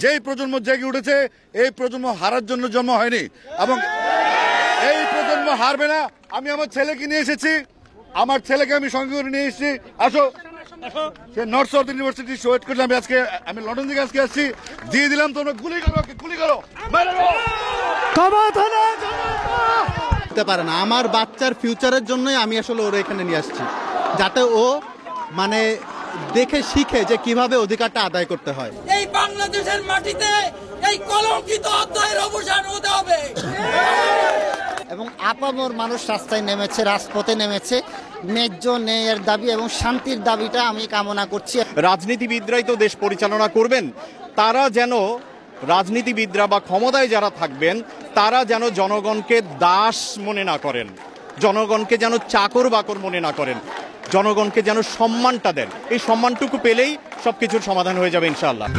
যেই প্রজন্ম জেগে উঠেছে, এই প্রজন্ম হারার জন্য জন্ম হয়নি এবং এই প্রজন্ম হারবে না। আমি আমার ছেলেকে নিয়ে এসেছি, আমার ছেলেকে আমি সঙ্গে করে নিয়ে এসেছি। আসো, সে নর্থ সাউথ ইউনিভার্সিটি ওয়েট করলে আমি লন্ডন থেকে আজকে আসছি, দিয়ে দিলাম। তোমরা গুলি করো, গুলি করো, পারে না। আমার বাচ্চার ফিউচারের জন্যই আমি আসলে ওর এখানে নিয়ে আসছি, যাতে ও মানে দেখে শিখে যে কিভাবে অধিকারটা আদায় করতে হয়। এই বাংলাদেশের মাটিতে এই কলঙ্কিত অধ্যায়ের অবসান হতে হবে এবং আপামর মানুষ রাস্তায় নেমেছে, রাজপথে নেমেছে ন্যায্য ন্যায়ের দাবি এবং শান্তির দাবিটা আমি কামনা করছি। রাজনীতিবিদরাই তো দেশ পরিচালনা করবেন, তারা যেন রাজনীতিবিদরা বা ক্ষমতায় যারা থাকবেন তারা যেন জনগণকে দাস মনে না করেন, জনগণকে যেন চাকর বাকর মনে না করেন, জনগণকে যেন সম্মানটা দেন। এই সম্মানটুকু পেলেই সবকিছুর সমাধান হয়ে যাবে ইনশাআল্লাহ।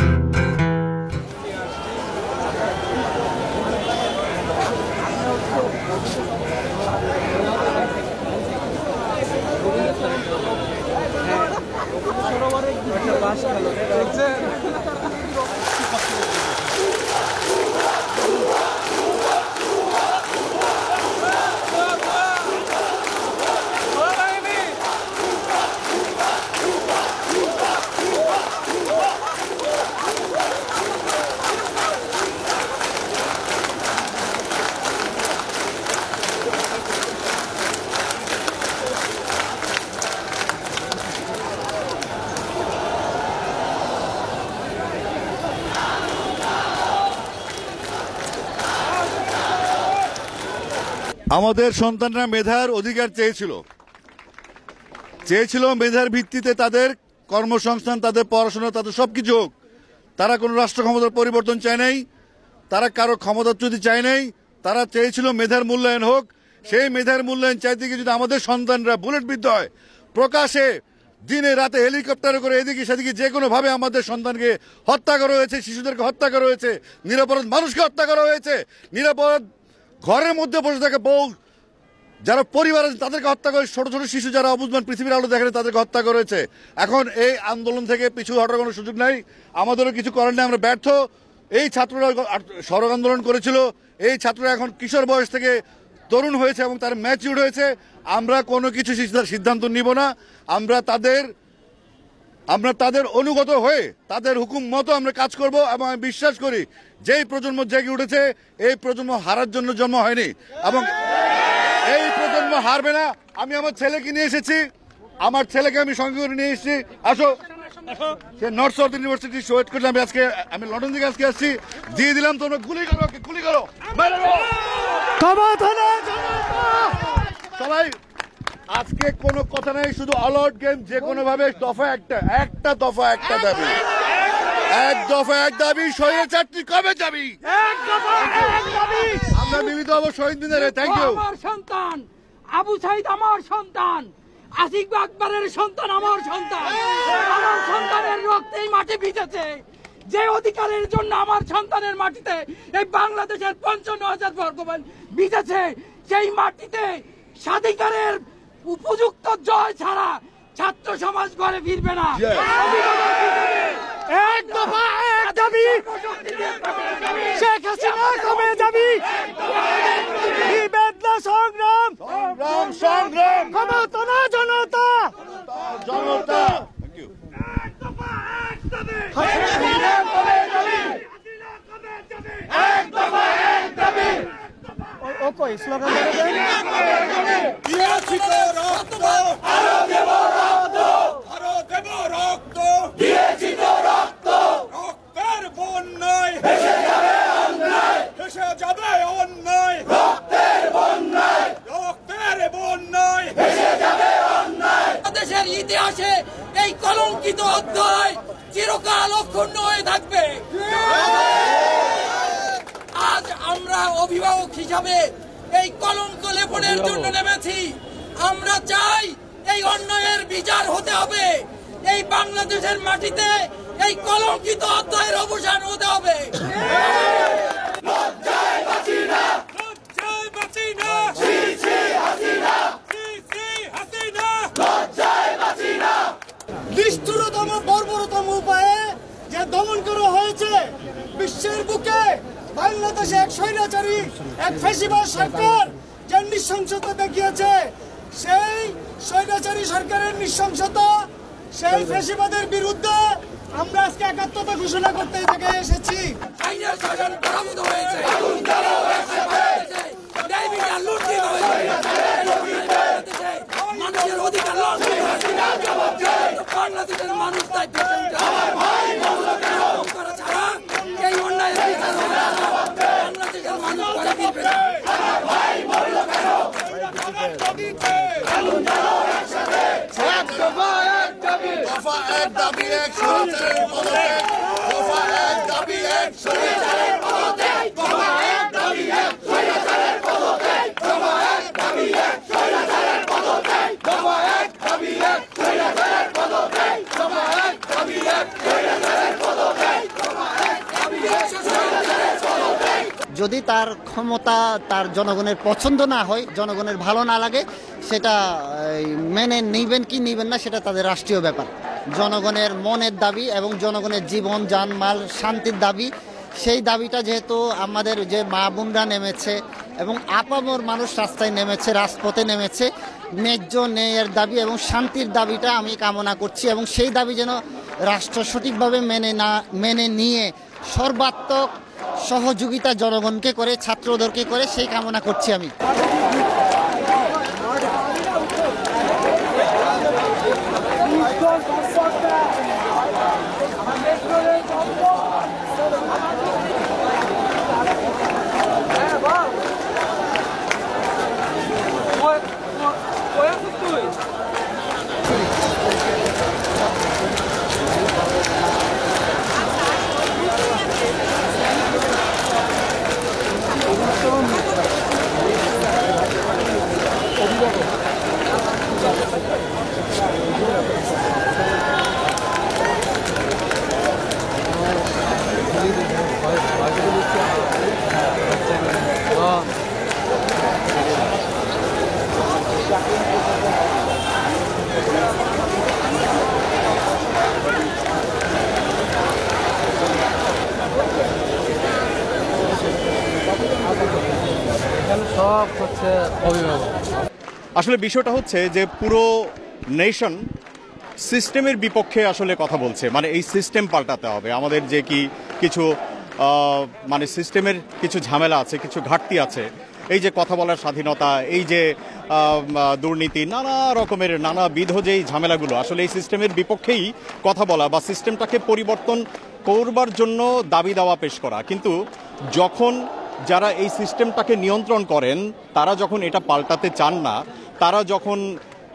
আমাদের সন্তানরা মেধার অধিকার চেয়েছিল মেধার ভিত্তিতে তাদের কর্মসংস্থান, তাদের পড়াশোনা, তাদের সবকিছু হোক। তারা কোনো রাষ্ট্র ক্ষমতার পরিবর্তন চায় নাই, তারা কারো ক্ষমতাচ্যুতি চায় নাই, তারা চেয়েছিল মেধার মূল্যায়ন হোক। সেই মেধার মূল্যায়ন চাইতে গিয়ে যদি আমাদের সন্তানরা বুলেটবিদ্ধ হয়, প্রকাশে দিনে রাতে হেলিকপ্টারে করে এদিকে সেদিকে যে কোনোভাবে আমাদের সন্তানকে হত্যা করা হয়েছে, শিশুদেরকে হত্যা করা হয়েছে, নিরাপরাধ মানুষকে হত্যা করা হয়েছে, নিরাপরাধ ঘরের মধ্যে বসে থাকে বউ যারা পরিবার আছে তাদেরকে হত্যা করে, ছোট ছোট শিশু যারা অবুঝমান পৃথিবীর আলো দেখে তাদেরকে হত্যা করেছে। এখন এই আন্দোলন থেকে পিছু হটার কোনো সুযোগ নাই, আমাদেরও কিছু করার নেই, আমরা ব্যর্থ। এই ছাত্ররা সড়ক আন্দোলন করেছিল, এই ছাত্ররা এখন কিশোর বয়স থেকে তরুণ হয়েছে এবং তার ম্যাচিউর হয়েছে। আমরা কোনো কিছু সিদ্ধান্ত নিব না, আমরা তাদের অনুগত হয়ে তাদের হুকুম মতো আমরা কাজ করব এবং আমি বিশ্বাস করি যেই প্রজন্ম জেগে উঠেছে, এই প্রজন্ম হারার জন্য জন্ম হয়নি এবং এই প্রজন্ম হারবে না। আমি আমার ছেলেকে নিয়ে এসেছি, আমার ছেলেকে আমি সঙ্গে করে নিয়ে এসেছি। আসো, সে নর্থ সাউথ ইউনিভার্সিটি ওয়েট করলে আমি লন্ডন থেকে আজকে আসছি, দিয়ে দিলাম। তোমরা গুলি করো, গুলি করো, সবাই। আজকে কোনো কথা নাই, শুধু অল আউট গেম। যে কোনো ভাবে দফা একটা দফা একটা দাবি, এক দফা এক দাবি। স্বৈরাচারটি কবে যাবি? আমরা মিলিত হবো শহীদ মিনারে। Thank you. আমার সন্তান আবু সাইদ, আমার সন্তান আসিফ আকবরের সন্তান, আমার সন্তান, আমার সন্তানের রক্তেই মাটি ভিজেছে। যে অধিকারের জন্য আমার সন্তানের মাটিতে এই বাংলাদেশের 55,000 বর্গমাইল ভিজেছে, সেই মাটিতে স্বাধিকারের উপযুক্ত জয় ছাড়া ছাত্র সমাজ ঘরে ফিরবে না। এক দফা এক দাবি, শেখ হাসিনা কবে যাবি? বিবেদনা সংগ্রাম, সংগ্রাম, ক্ষমতা না জনতা, জনতা। এক দফা এক দাবি, হাসিনা কবে যাবি? এক দফা এক দাবি। ও কই স্লোগান দেবেন? দিয়েছি তো রক্ত, আরো দেব রক্ত, আরো দেব রক্ত, দিয়েছি তো রক্ত। রক্তের বন্যায় ভেসে যাবে অন্যায়, ভেসে যাবে অন্যায়। রক্তের বন্যায়, রক্তের বন্যায় ভেসে যাবে অন্যায়। দেশের ইতিহাসে এই কলঙ্কিত অধ্যায় চিরকাল অক্ষুণ্ণ হয়ে থাকবে। আজ আমরা অভিভাবক হিসাবে এই কলঙ্ক লেপনের জন্য নেমেছি। আমরা চাই এই অন্যায়ের বিচার হতে হবে। এই বাংলাদেশের মাটিতে এই কলঙ্কিত অধ্যায়ের অবসান হতে হবে। লজ্জায় বাঁচি না, লজ্জায় বাঁচি না, ছি ছি হাসিনা, ছি ছি হাসিনা, লজ্জায় বাঁচি না। নিষ্ঠুরতম বর্বরতম উপায়ে যে দমন করা হয়েছে, বিশ্বের বুকে বাংলাদেশে এক স্বৈরাচারী এক ফ্যাসিবাদ সরকার যে নৃশংসতা দেখিয়েছে, সেই স্বৈরাচারী সরকারের নৃশংসতা, সেই ফ্যাসিবাদের বিরুদ্ধে আমরা আজকে একাত্মতা ঘোষণা করতে এই জায়গায় এসেছি। আইনের শাসন পরাভূত হয়েছে, ডাইবিটার লুণ্ঠিত হয়েছে, মানুষের অধিকার লঙ্ঘন হয়েছে। বাংলাদেশের মানুষ তাই করা ছাড়া এই অন্যায় বাংলাদেশের মানুষ করে দিবে না। দফা এক দাবি এক স্বৈরাচারের পদত্যাগ, দফা এক দাবি এক স্বৈরাচারের পদত্যাগ, দফা এক দাবি এক স্বৈরাচারের পদত্যাগ, দফা এক দাবি এক স্বৈরাচারের পদত্যাগ, দফা এক দাবি এক স্বৈরাচারের পদত্যাগ, দফা এক দাবি এক স্বৈরাচারের পদত্যাগ, দফা এক দাবি এক স্বৈরাচারের পদত্যাগ। যদি তার ক্ষমতা তার জনগণের পছন্দ না হয়, জনগণের ভালো না লাগে, সেটা মেনে নিবেন কি নিবেন না সেটা তাদের রাষ্ট্রীয় ব্যাপার। জনগণের মনের দাবি এবং জনগণের জীবন জানমাল শান্তির দাবি, সেই দাবিটা যেহেতু আমাদের যে মা বোনরা নেমেছে এবং আপামর মানুষ রাস্তায় নেমেছে, রাজপথে নেমেছে, ন্যায্য ন্যায়ের দাবি এবং শান্তির দাবিটা আমি কামনা করছি এবং সেই দাবি যেন রাষ্ট্র সঠিকভাবে মেনে নিয়ে সর্বাত্মক সহযোগিতা জনগণকে করে, ছাত্রদেরকে করে, সেই কামনা করছি আমি। আসলে বিষয়টা হচ্ছে যে পুরো নেশন সিস্টেমের বিপক্ষে আসলে কথা বলছে, মানে এই সিস্টেম পাল্টাতে হবে। আমাদের যে কিছু মানে সিস্টেমের কিছু ঝামেলা আছে, কিছু ঘাটতি আছে, এই যে কথা বলার স্বাধীনতা, এই যে দুর্নীতি, নানা রকমের নানাবিধ যেই ঝামেলাগুলো, আসলে এই সিস্টেমের বিপক্ষেই কথা বলা বা সিস্টেমটাকে পরিবর্তন করবার জন্য দাবি দাওয়া পেশ করা। কিন্তু যখন যারা এই সিস্টেমটাকে নিয়ন্ত্রণ করেন তারা যখন এটা পাল্টাতে চান না, তারা যখন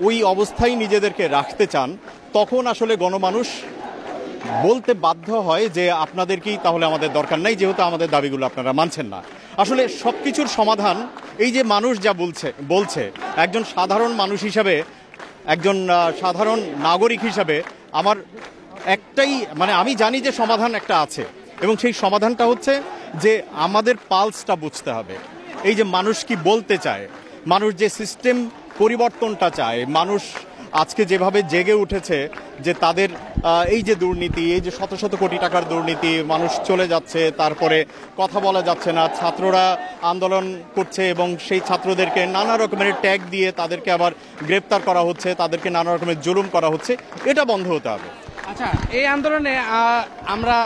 ওই অবস্থায় নিজেদেরকে রাখতে চান, তখন আসলে গণমানুষ বলতে বাধ্য হয় যে আপনাদেরকেই তাহলে আমাদের দরকার নাই, যেহেতু আমাদের দাবিগুলো আপনারা মানছেন না। আসলে সব কিছুর সমাধান এই যে মানুষ যা বলছে একজন সাধারণ মানুষ হিসাবে, একজন সাধারণ নাগরিক হিসাবে আমার একটাই, মানে আমি জানি যে সমাধান একটা আছে, এবং সেই সমাধানটা হচ্ছে যে আমাদের পালসটা বুঝতে হবে। এই যে মানুষ কি বলতে চায়, মানুষ যে সিস্টেম পরিবর্তনটা চায়, মানুষ আজকে যেভাবে জেগে উঠেছে যে তাদের এই যে দুর্নীতি, এই যে শত শত কোটি টাকার দুর্নীতি, মানুষ চলে যাচ্ছে, তারপরে কথা বলা যাচ্ছে না, ছাত্ররা আন্দোলন করছে এবং সেই ছাত্রদেরকে নানা রকমের ট্যাগ দিয়ে তাদেরকে আবার গ্রেপ্তার করা হচ্ছে, তাদেরকে নানা রকমের জুলুম করা হচ্ছে, এটা বন্ধ হতে হবে। আচ্ছা, এই আন্দোলনে আমরা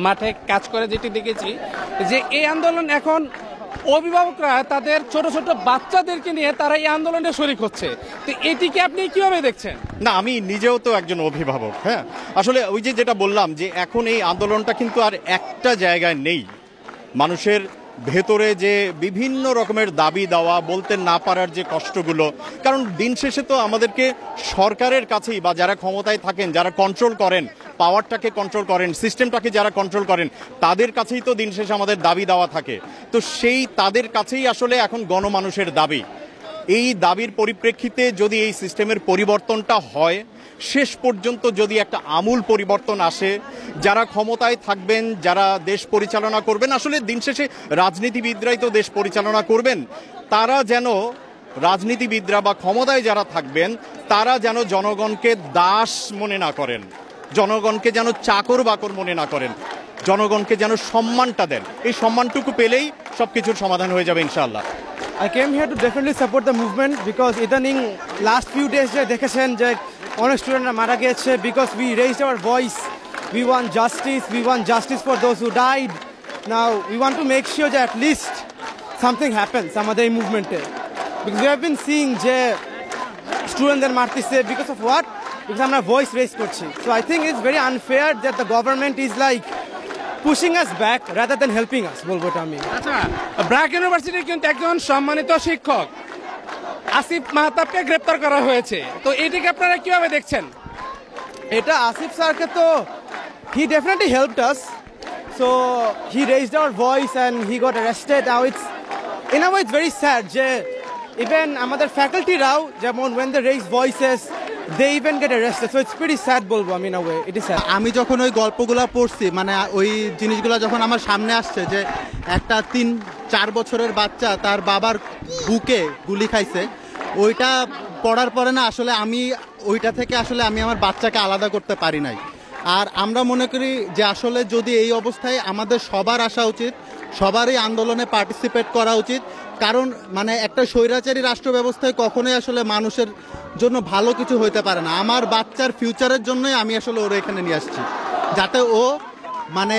মাঠে কাজ করে যেটি দেখেছি যে এই আন্দোলন এখন অভিভাবকরা তাদের ছোট ছোট বাচ্চাদেরকে নিয়ে তারা এই আন্দোলনে শরিক হচ্ছে, তো এটিকে আপনি কিভাবে দেখছেন? না, আমি নিজেও তো একজন অভিভাবক। হ্যাঁ, আসলে ওই যে যেটা বললাম যে এখন এই আন্দোলনটা কিন্তু আর একটা জায়গায় নেই। মানুষের ভেতরে যে বিভিন্ন রকমের দাবি দেওয়া, বলতে না পারার যে কষ্টগুলো, কারণ দিন শেষে তো আমাদেরকে সরকারের কাছেই বা যারা ক্ষমতায় থাকেন, যারা কন্ট্রোল করেন, পাওয়ারটাকে কন্ট্রোল করেন, সিস্টেমটাকে যারা কন্ট্রোল করেন, তাদের কাছেই তো দিন শেষে আমাদের দাবি দেওয়া থাকে। তো সেই তাদের কাছেই আসলে এখন গণমানুষের দাবি। এই দাবির পরিপ্রেক্ষিতে যদি এই সিস্টেমের পরিবর্তনটা হয়, শেষ পর্যন্ত যদি একটা আমূল পরিবর্তন আসে, যারা ক্ষমতায় থাকবেন, যারা দেশ পরিচালনা করবেন, আসলে দিন শেষে রাজনীতিবিদরাই তো দেশ পরিচালনা করবেন, তারা যেন, রাজনীতিবিদরা বা ক্ষমতায় যারা থাকবেন, তারা যেন জনগণকে দাস মনে না করেন, জনগণকে যেন চাকর বাকর মনে না করেন। জনগণকে যেন সম্মানটা দেন, এই সম্মানটুকু পেলেই সবকিছুর সমাধান হয়ে যাবে ইনশাআল্লাহ। I came here to definitely support the movement because ইদানিং last few days যে দেখেছেন যে অনেক স্টুডেন্টরা মারা গেছে because we raised our voice. We want justice for those who died. Now we want to make sure that at least something happens আমাদের এই মুভমেন্টে, because we have been seeing যে স্টুডেন্টদের মারতেছে because of what? Because আমরা voice raise করছি. So I think it's very unfair that the government is like pushing us back rather than helping us, বলবো এটা আমি। আচ্ছা, ব্র্যাক ইউনিভার্সিটির কিন্তু একজন সম্মানিত শিক্ষক আসিফ মাহতাবকে গ্রেপ্তার করা হয়েছে, তো এটিকে আপনারা কিভাবে দেখছেন? এটা আসিফ স্যারকে তো he definitely helped us, so he raised our voice and he got arrested. Now it's in a way it's very sad যে even আমাদের ফ্যাকাল্টিরাও যেমন when they raise voices they even get arrested, so it's pretty sad বলবো আমি, in a way it is sad. আমি যখন ওই গল্পগুলো পড়ছি, মানে ওই জিনিসগুলো যখন আমার সামনে আসছে যে একটা 3-4 বছরের বাচ্চা তার বাবার বুকে গুলি খাইছে, ওইটা পড়ার পরে না আসলে আমি ওইটা থেকে আসলে আমি আমার বাচ্চাকে আলাদা করতে পারি নাই। আর আমরা মনে করি যে আসলে যদি এই অবস্থায় আমাদের সবার আসা উচিত, সবারই আন্দোলনে পার্টিসিপেট করা উচিত, কারণ মানে একটা স্বৈরাচারী রাষ্ট্র ব্যবস্থায় কখনোই আসলে মানুষের জন্য ভালো কিছু হইতে পারে না। আমার বাচ্চার ফিউচারের জন্যই আমি আসলে ওর এখানে নিয়ে আসছি, যাতে ও মানে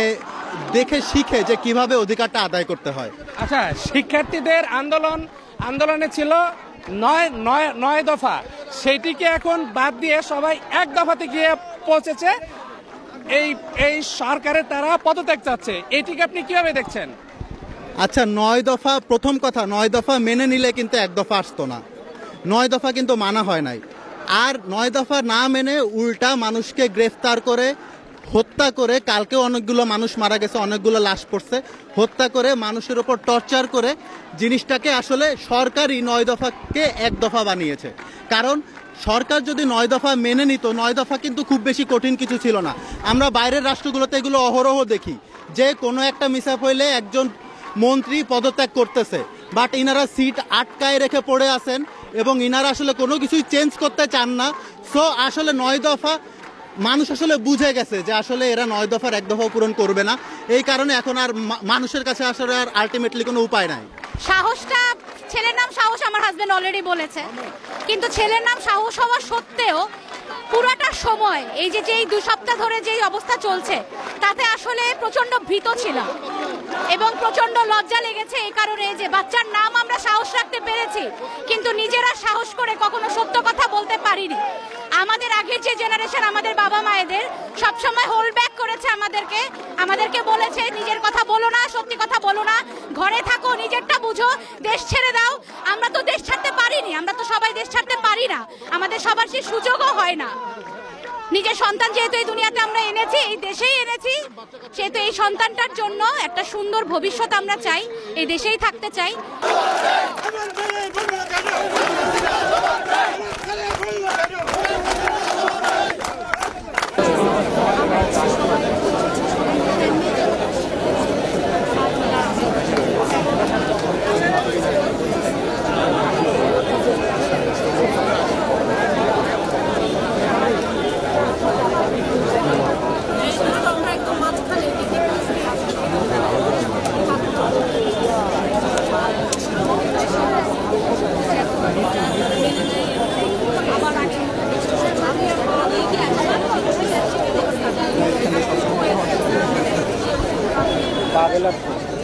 দেখে শিখে যে কিভাবে অধিকারটা আদায় করতে হয়। আচ্ছা, শিক্ষার্থীদের আন্দোলনে ছিল 9 দফা, সেইটিকে এখন বাদ দিয়ে সবাই 1 দফাতে গিয়ে পৌঁছেছে। এই সরকারের তারা পদত্যাগ চাচ্ছে, এটিকে আপনি কিভাবে দেখছেন? আচ্ছা, 9 দফা, প্রথম কথা 9 দফা মেনে নিলে কিন্তু 1 দফা আসতো না। 9 দফা কিন্তু মানা হয় নাই, আর 9 দফা না মেনে উল্টা মানুষকে গ্রেফতার করে হত্যা করে, কালকেও অনেকগুলো মানুষ মারা গেছে, অনেকগুলো লাশ পড়ছে, হত্যা করে মানুষের ওপর টর্চার করে জিনিসটাকে আসলে সরকারই 9 দফাকে 1 দফা বানিয়েছে। কারণ সরকার যদি 9 দফা মেনে নিত, 9 দফা কিন্তু খুব বেশি কঠিন কিছু ছিল না। আমরা বাইরের রাষ্ট্রগুলোতে এগুলো অহরহ দেখি যে কোনো একটা মিসআপ হইলে একজন মন্ত্রী পদত্যাগ করতেছে, বাট ইনারা সিট আটকায় রেখে পড়ে আছেন এবং ইনারা আসলে কোনো কিছুই চেঞ্জ করতে চান না। সো আসলে 9 দফা মানুষ আসলে বুঝে গেছে যে আসলে এরা 9 দফার 1 দফাও পূরণ করবে না। এই কারণে এখন আর মানুষের কাছে আসলে আর আলটিমেটলি কোনো উপায় নাই। সাহসটা, ছেলের নাম সাহস আমার হাজবেন্ড অলরেডি বলেছে, কিন্তু ছেলের নাম সাহস হওয়া সত্ত্বেও পুরাটা সময় এই যে 2 সপ্তাহ ধরে যেই অবস্থা চলছে তাতে আসলে প্রচন্ড ভীত ছিলাম এবং প্রচন্ড লজ্জা লেগেছে এই কারণে যে বাচ্চার নাম আমরা সাহস রাখতে পেরেছি, কিন্তু নিজেরা সাহস করে কখনো সত্য কথা বলতে পারিনি। আমাদের আগের যে জেনারেশন, আমাদের বাবা মায়েদের সবসময় হোল্ড ব্যাক করেছে, আমাদেরকে বলেছে নিজের কথা বলো না, সত্যি কথা বলো না, ঘরে থাকো, নিজেরটা বুঝো, দেশ ছেড়ে দাও। আমরা তো দেশ ছাড়তে পারিনি, আমরা তো সবাই দেশ ছাড়তে পারি না, আমাদের সবার সেই সুযোগও হয় না। নিজের সন্তান যেহেতু এই দুনিয়াতে আমরা এনেছি, এই দেশেই এনেছি, সেহেতু এই সন্তানটার জন্য একটা সুন্দর ভবিষ্যৎ আমরা চাই, এই দেশেই থাকতে চাই। Babylon.